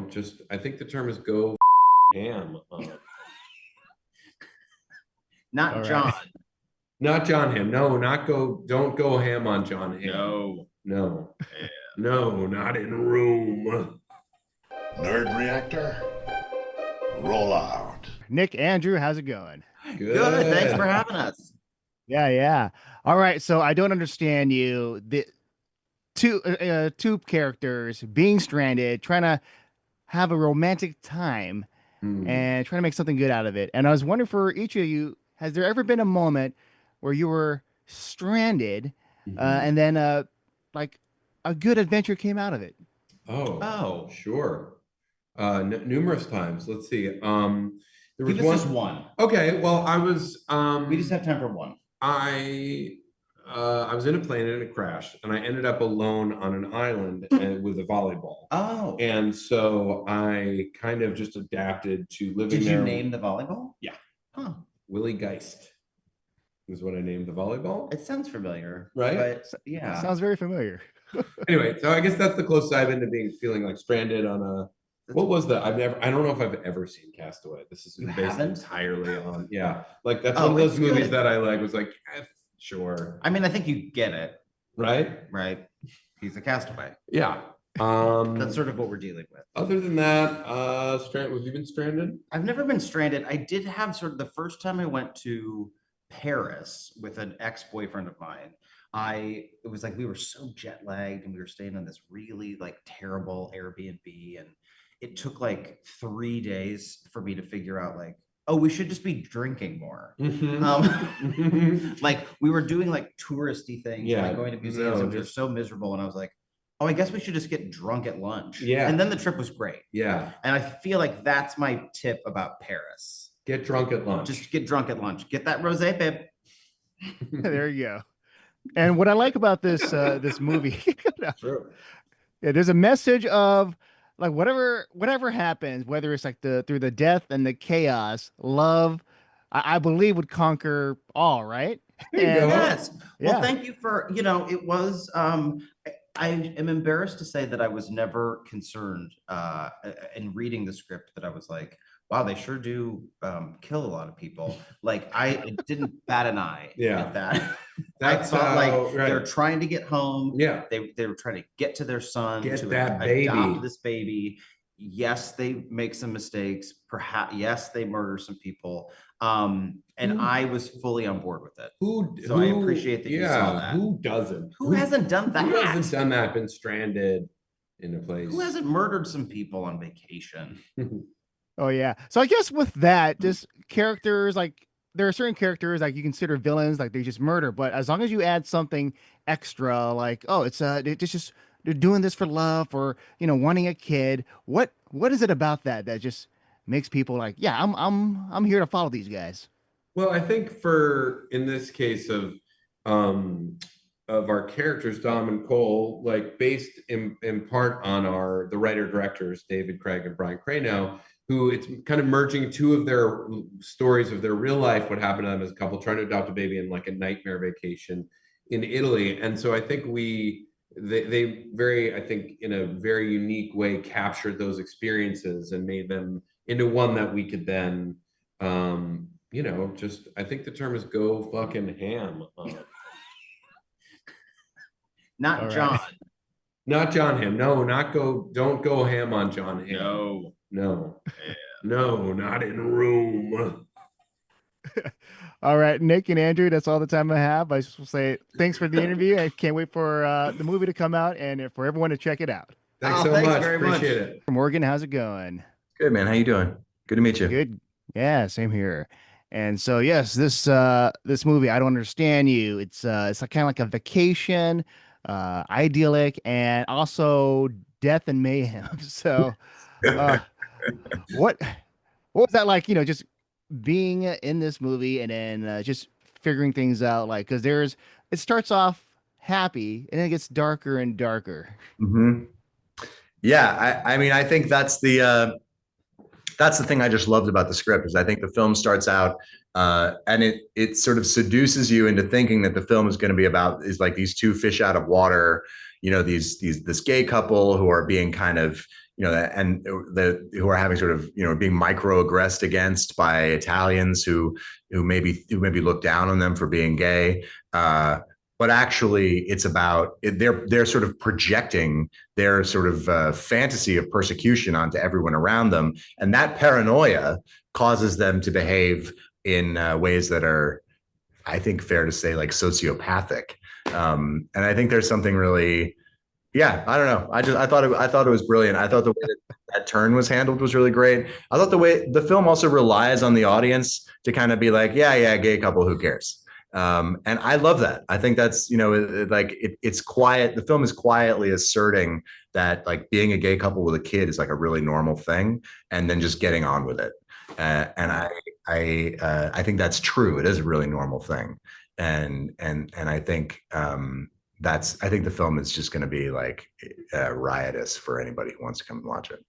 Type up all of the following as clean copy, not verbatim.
just I think the term is go ham. Not All John. right. Not John Ham. No, not go. Don't go ham on John Ham. No. No. Yeah. No, not in room. Nerd Reactor, roll out. Nick, Andrew, how's it going? Good. Thanks for having us. Yeah. All right. So I don't understand you. The two characters being stranded, trying to have a romantic time and trying to make something good out of it. And I was wondering for each of you, has there ever been a moment where you were stranded and then like a good adventure came out of it? Oh, sure. Numerous times. Let's see. There was Give us one. just one. Okay. Well, I was. We just have time for one. I was in a plane and it crashed, and I ended up alone on an island with a volleyball. Oh. And so I kind of just adapted to living Did there. you name the volleyball? Yeah. Huh. Willie Geist is what I named the volleyball. It sounds familiar. Right? But yeah. Sounds very familiar. Anyway, so I guess that's the closest I've been to feeling like stranded on a. What was that? I don't know if I've ever seen Castaway. This is based entirely on, like that's one of those movies that I like was like, sure. I mean, I think you get it. Right? Right. He's a castaway. Yeah. That's sort of what we're dealing with. Other than that, have you been stranded? I've never been stranded. I did have sort of the first time I went to Paris with an ex-boyfriend of mine. It was like we were so jet lagged and we were staying in this really like terrible Airbnb, and it took like 3 days for me to figure out like, oh, we should just be drinking more. Like we were doing like touristy things, like going to museums, and we were so miserable. And I was like, oh, I guess we should just get drunk at lunch. Yeah. And then the trip was great. Yeah. And I feel like that's my tip about Paris. Get drunk at lunch. Just get drunk at lunch. Get that rosé, babe. There you go. And what I like about this this movie, True. Yeah, there's a message of like whatever happens, whether it's like through the death and the chaos, love, I believe would conquer all, right? Yes. Well, yeah. thank you for, it was, I am embarrassed to say that I was never concerned in reading the script that I was like, wow, they sure do kill a lot of people. Like it didn't bat an eye at that. I thought like they're trying to get home. Yeah. They were trying to get to their son, get to that baby. adopt this baby. Yes, they make some mistakes. Perhaps, yes, they murder some people. And I was fully on board with it. So I appreciate that you saw that. Who doesn't? Who hasn't done that? Who hasn't done that? Been stranded in a place? Who hasn't murdered some people on vacation? Oh yeah. So I guess with that, just characters like there are certain characters like you consider villains, like they just murder, but as long as you add something extra, like it's just they're doing this for love or wanting a kid. What is it about that just makes people like, yeah, I'm here to follow these guys? Well, I think in this case of our characters, Dom and Cole, like based in part on the writer-directors, David Craig and Brian Crano, who it's kind of merging two of their stories of their real life, what happened to them as a couple trying to adopt a baby in like a nightmare vacation in Italy. And so I think they very, I think in a very unique way captured those experiences and made them into one that we could then, just, I think the term is go fucking ham. Not John. Not John Ham. No, don't go ham on John Ham. No. Yeah. No, not in room. All right, Nick and Andrew, that's all the time I have. I just will say thanks for the interview. I can't wait for the movie to come out and for everyone to check it out. Thanks so much. Appreciate it. Morgan, how's it going? Good, man. How you doing? Good to meet you. Good. Yeah, same here. And so yes, this movie, I Don't Understand You. It's like kind of like a vacation, idyllic, and also death and mayhem. So what was that like, just being in this movie and then just figuring things out, like, because it starts off happy and then it gets darker and darker. Yeah, I mean, I think that's the thing I just loved about the script is I think the film starts out and it sort of seduces you into thinking that the film is going to be about is like these two fish out of water, this gay couple who are being kind of and who are having sort of, being microaggressed against by Italians who maybe look down on them for being gay. But actually, it's about they're sort of projecting their sort of fantasy of persecution onto everyone around them, and that paranoia causes them to behave in ways that are, I think, fair to say, like sociopathic. And I think there's something really, yeah, I don't know. I thought it was brilliant. I thought the way that turn was handled was really great. I thought the way the film also relies on the audience to kind of be like, yeah, gay couple, who cares? And I love that. I think that's, it's quiet. The film is quietly asserting that like being a gay couple with a kid is like a really normal thing, and then just getting on with it. And I think that's true. It is a really normal thing. And I think, I think the film is just going to be like riotous for anybody who wants to come and watch it.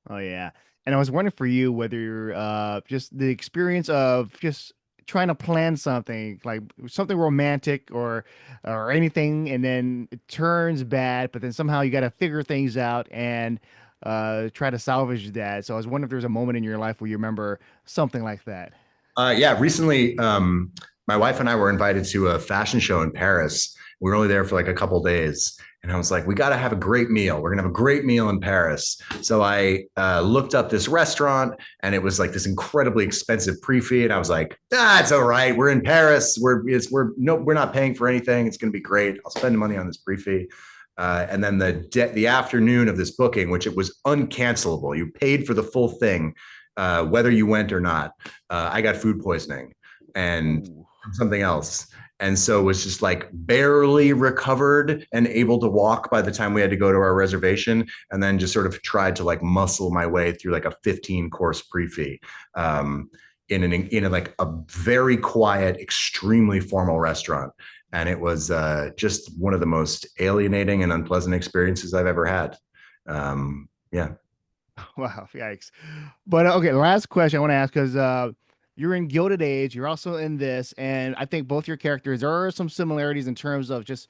Oh yeah. And I was wondering for you whether you're just the experience of just trying to plan something like something romantic or anything, and then it turns bad, but then somehow you got to figure things out and try to salvage that. So I was wondering if there's a moment in your life where you remember something like that. Yeah, recently, my wife and I were invited to a fashion show in Paris. We were only there for like a couple days, and I was like, we got to have a great meal. We're gonna have a great meal in Paris. So I looked up this restaurant, and it was like this incredibly expensive pre-feed. I was like, it's all right. We're in Paris. We're not paying for anything. It's gonna be great. I'll spend money on this pre-feed. And then the afternoon of this booking, which it was uncancelable, you paid for the full thing, whether you went or not. I got food poisoning and something else. And so was just like barely recovered and able to walk by the time we had to go to our reservation, and then just sort of tried to like muscle my way through like a 15-course pre-fee in like a very quiet, extremely formal restaurant. And it was just one of the most alienating and unpleasant experiences I've ever had. Yeah. Wow, yikes. But okay, last question I want to ask, because you're in Gilded Age, you're also in this, and I think both your characters, there are some similarities in terms of just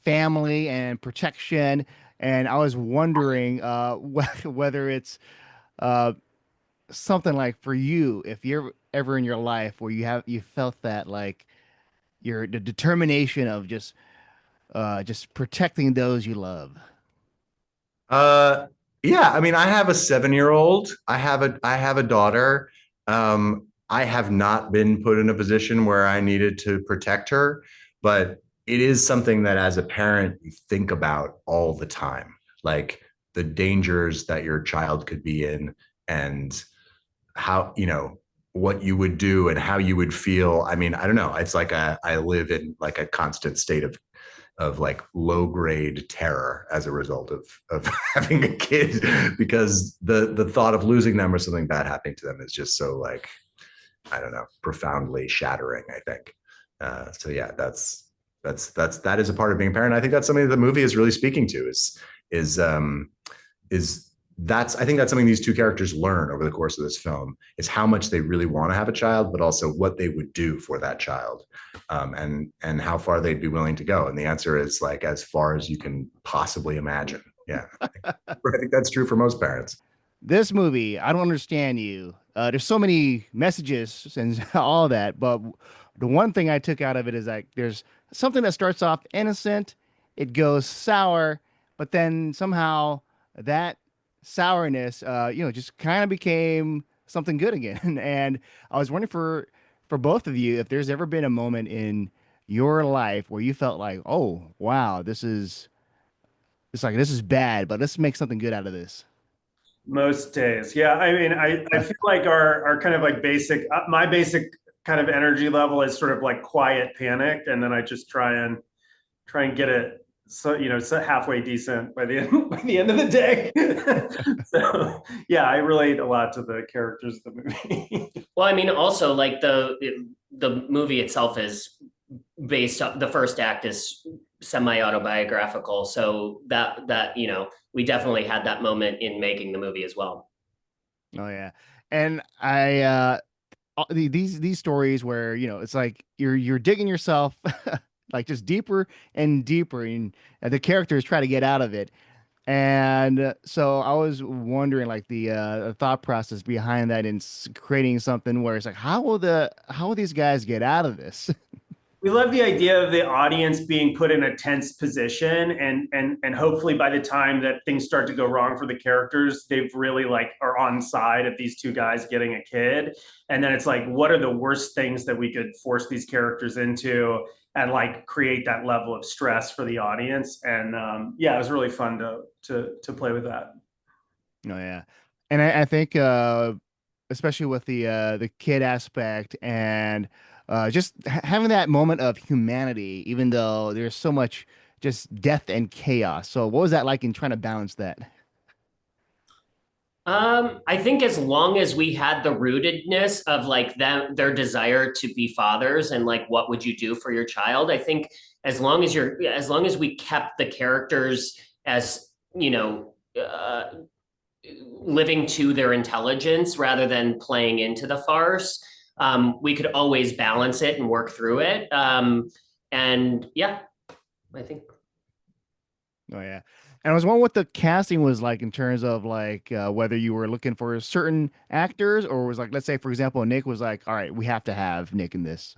family and protection. And I was wondering whether it's uh, something like for you, if you're ever in your life where you felt that like the determination of just protecting those you love. Yeah, I mean, I have a 7-year-old. I have a daughter. I have not been put in a position where I needed to protect her, but it is something that as a parent you think about all the time, like the dangers that your child could be in, and how, what you would do and how you would feel. I mean, I don't know. It's like I live in like a constant state of like low grade terror as a result of having a kid, because the thought of losing them or something bad happening to them is just so like, I don't know, profoundly shattering, I think. So yeah, that is a part of being a parent. I think that's something that the movie is really speaking to I think that's something these two characters learn over the course of this film, is how much they really want to have a child, but also what they would do for that child, and how far they'd be willing to go. And the answer is like as far as you can possibly imagine. Yeah, I think that's true for most parents. This movie, I don't understand you. There's so many messages and all that, but the one thing I took out of it is like there's something that starts off innocent, it goes sour, but then somehow that sourness, just kind of became something good again. And I was wondering for both of you, if there's ever been a moment in your life where you felt like, oh wow, it's like this is bad, but let's make something good out of this. Most days. Yeah. I mean, I feel like our kind of like my basic kind of energy level is sort of like quiet panic. And then I just try and get it so halfway decent by the end of the day. So yeah, I relate a lot to the characters of the movie. Well, I mean, also like the movie itself is based on, the first act is semi-autobiographical. So that we definitely had that moment in making the movie as well. Oh yeah. And I these stories where, it's like you're digging yourself like just deeper and deeper, and the characters try to get out of it. And so I was wondering, like the thought process behind that in creating something where it's like, how will these guys get out of this? We love the idea of the audience being put in a tense position, and hopefully by the time that things start to go wrong for the characters, they've really like are on side of these two guys getting a kid. And then it's like, what are the worst things that we could force these characters into and like create that level of stress for the audience? And yeah, it was really fun to play with that. Oh yeah, and I think especially with the kid aspect and just having that moment of humanity, even though there's so much just death and chaos. So what was that like in trying to balance that? I think as long as we had the rootedness of like their desire to be fathers and like what would you do for your child, I think as long as we kept the characters as, living to their intelligence rather than playing into the farce, we could always balance it and work through it. And yeah, I think. Oh yeah. And I was wondering what the casting was like in terms of like whether you were looking for certain actors or was like, let's say, for example, Nick was like, all right, we have to have Nick in this.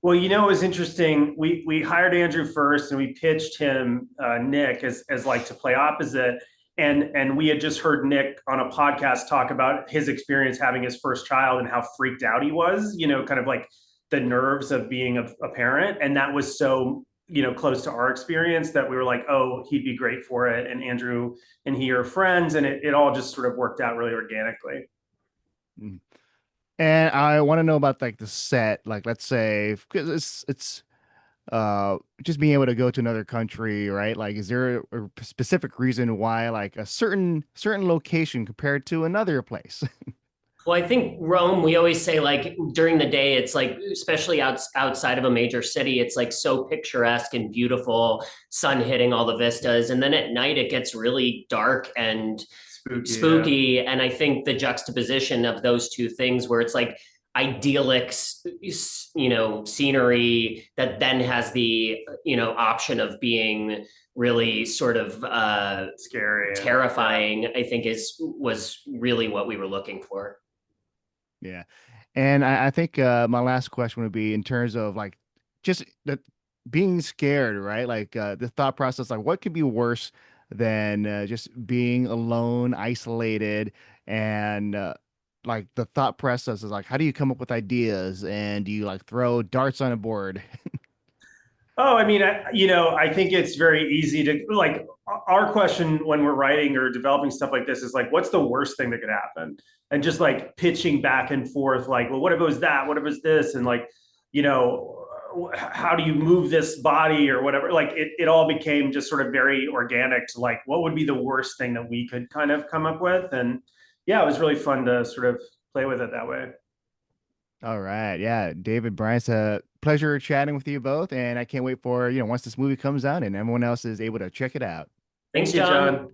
Well, it was interesting. We hired Andrew first, and we pitched him Nick as like to play opposite. And we had just heard Nick on a podcast talk about his experience having his first child and how freaked out he was. Kind of like the nerves of being a parent, and that was so close to our experience that we were like, oh, he'd be great for it. And Andrew and he are friends, and it all just sort of worked out really organically. Mm. And I want to know about like the set, like let's say, because it's just being able to go to another country, right? Like, is there a specific reason why like a certain location compared to another place? Well, I think Rome, we always say like during the day, it's like, especially outside of a major city, it's like so picturesque and beautiful, sun hitting all the vistas. And then at night, it gets really dark and spooky. Yeah. And I think the juxtaposition of those two things where it's like idyllic, scenery that then has the, option of being really sort of scary, terrifying, I think was really what we were looking for. Yeah. And I think my last question would be in terms of like just that being scared, right? Like the thought process, like what could be worse than just being alone, isolated, and like the thought process is like, how do you come up with ideas and do you like throw darts on a board? Oh, I mean, I think it's very easy to like our question when we're writing or developing stuff like this is like, what's the worst thing that could happen? And just like pitching back and forth, like, well, what if it was that? What if it was this? And like, how do you move this body or whatever? Like it all became just sort of very organic to like, what would be the worst thing that we could kind of come up with? And yeah, it was really fun to sort of play with it that way. All right. Yeah. David, Brian, it's a pleasure chatting with you both. And I can't wait for, once this movie comes out and everyone else is able to check it out. Thanks, John.